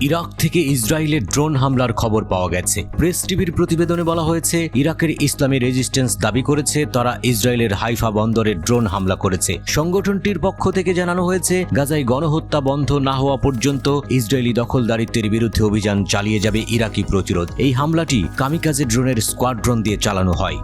Iraq থেকে ইসরায়েলের drone হামলার খবর পাওয়া গেছে। প্রেস টিভির প্রতিবেদনে বলা হয়েছে, ইরাকের ইসলামী রেজিস্ট্যান্স দাবি করেছে তারা ইসরায়েলের হাইফা বন্দরে ড্রোন হামলা করেছে। সংগঠনটির পক্ষ থেকে জানানো হয়েছে, গাজায় গণহত্যা বন্ধ না হওয়া পর্যন্ত ইসরায়েলি দখলদারিত্বের বিরুদ্ধে অভিযান চালিয়ে যাবে ইরাকি প্রতিরোধ। এই হামলাটি কামিকাজে ড্রোনের স্কোয়াড্রন দিয়ে চালানো হয়।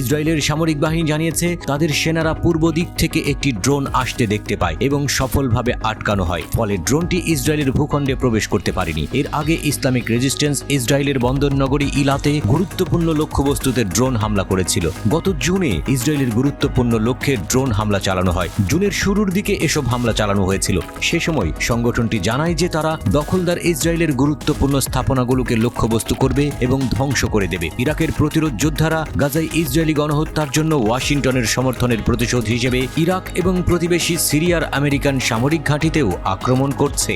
ইসরায়েলের সামরিক বাহিনী জানিয়েছে, তাদের সেনারা পূর্ব দিক থেকে একটি ড্রোন আসতে দেখতে পায় এবং সফলভাবে আটকানো হয়, ফলে ড্রোনটি ইসরায়েলের ভূখণ্ডে প্রবেশ করতে পারেনি। এর আগে ইসলামিক রেজিস্ট্যান্স ইসরায়েলের বন্দরনগরী ইলাতে গুরুত্বপূর্ণ লক্ষ্যবস্তুতে ড্রোন হামলা করেছিল। গত জুনে ইসরায়েলের গুরুত্বপূর্ণ লক্ষ্যে ড্রোন হামলা চালানো হয়। জুনের শুরুর দিকে এসব হামলা চালানো হয়েছিল। সে সময় সংগঠনটি জানায় যে তারা দখলদার ইসরায়েলের গুরুত্বপূর্ণ স্থাপনাগুলোকে লক্ষ্যবস্তু করবে এবং ধ্বংস করে দেবে। ইরাকের প্রতিরোধ যোদ্ধারা গাজায় ইসরায়েলি গণহত্যার জন্য ওয়াশিংটনের সমর্থনের প্রতিশোধ হিসেবে ইরাক এবং প্রতিবেশী সিরিয়ার আমেরিকান সামরিক ঘাঁটিতেও আক্রমণ করছে।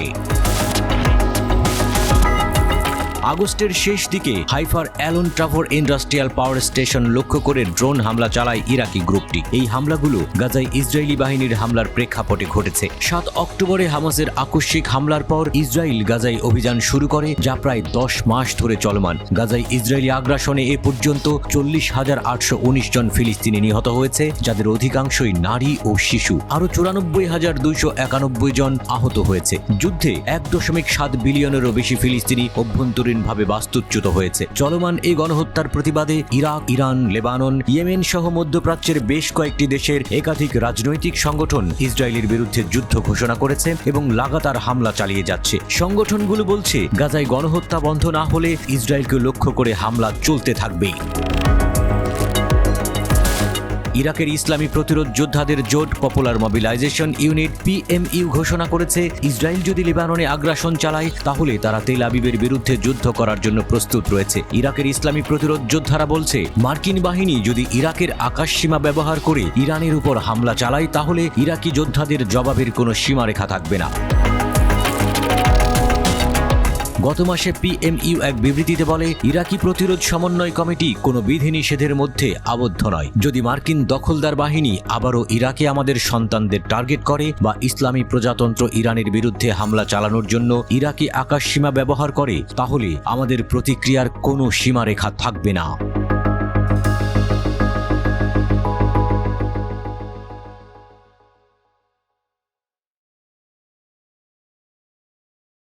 আগস্টের শেষ দিকে হাইফার অ্যালন ট্রাভর ইন্ডাস্ট্রিয়াল পাওয়ার স্টেশন লক্ষ্য করে ড্রোন হামলা চালায় ইরাকি গ্রুপটি। এই হামলাগুলো গাজায় ইসরায়েলি বাহিনীর হামলার প্রেক্ষাপটে ঘটেছে। 7 অক্টোবরে হামাসের আকস্মিক হামলার পর ইসরায়েল গাজায় অভিযান শুরু করে, যা প্রায় 10 মাস ধরে চলমান। গাজায় ইসরায়েলি আগ্রাসনে এ পর্যন্ত 40,819 জন ফিলিস্তিনি নিহত হয়েছে, যাদের অধিকাংশই নারী ও শিশু। আরও 94,291 জন আহত হয়েছে। যুদ্ধে 1.7 বিলিয়নেরও বেশি ফিলিস্তিনি অভ্যন্তরীণ ভাবে বাস্তুচ্যুত হয়েছে। চলমান এই গণহত্যার প্রতিবাদে ইরাক, ইরান, লেবানন, ইয়েমেন সহ মধ্যপ্রাচ্যের বেশ কয়েকটি দেশের একাধিক রাজনৈতিক সংগঠন ইসরায়েলের বিরুদ্ধে যুদ্ধ ঘোষণা করেছে এবং লাগাতার হামলা চালিয়ে যাচ্ছে। সংগঠনগুলো বলছে, গাজায় গণহত্যা বন্ধ না হলে ইসরায়েলকে লক্ষ্য করে হামলা চলতে থাকবে। ইরাকের ইসলামী প্রতিরোধ যোদ্ধাদের জোট পপুলার মোবিলাইজেশন ইউনিট PMU ঘোষণা করেছে, ইসরায়েল যদি লেবাননে আগ্রাসন চালায় তাহলে তারা তেল আবিবের বিরুদ্ধে যুদ্ধ করার জন্য প্রস্তুত রয়েছে। ইরাকের ইসলামী প্রতিরোধ যোদ্ধারা বলছে, মার্কিন বাহিনী যদি ইরাকের আকাশসীমা ব্যবহার করে ইরানের উপর হামলা চালায় তাহলে ইরাকি যোদ্ধাদের জবাবের কোনো সীমারেখা থাকবে না। গত মাসে PMU এক বিবৃতিতে বলে, ইরাকি প্রতিরোধ সমন্বয় কমিটি কোনো বিধিনিষেধের মধ্যে আবদ্ধ নয়। যদি মার্কিন দখলদার বাহিনী আবারও ইরাকে আমাদের সন্তানদের টার্গেট করে বা ইসলামী প্রজাতন্ত্র ইরানের বিরুদ্ধে হামলা চালানোর জন্য ইরাকি আকাশসীমা ব্যবহার করে, তাহলে আমাদের প্রতিক্রিয়ার কোনো সীমারেখা থাকবে না।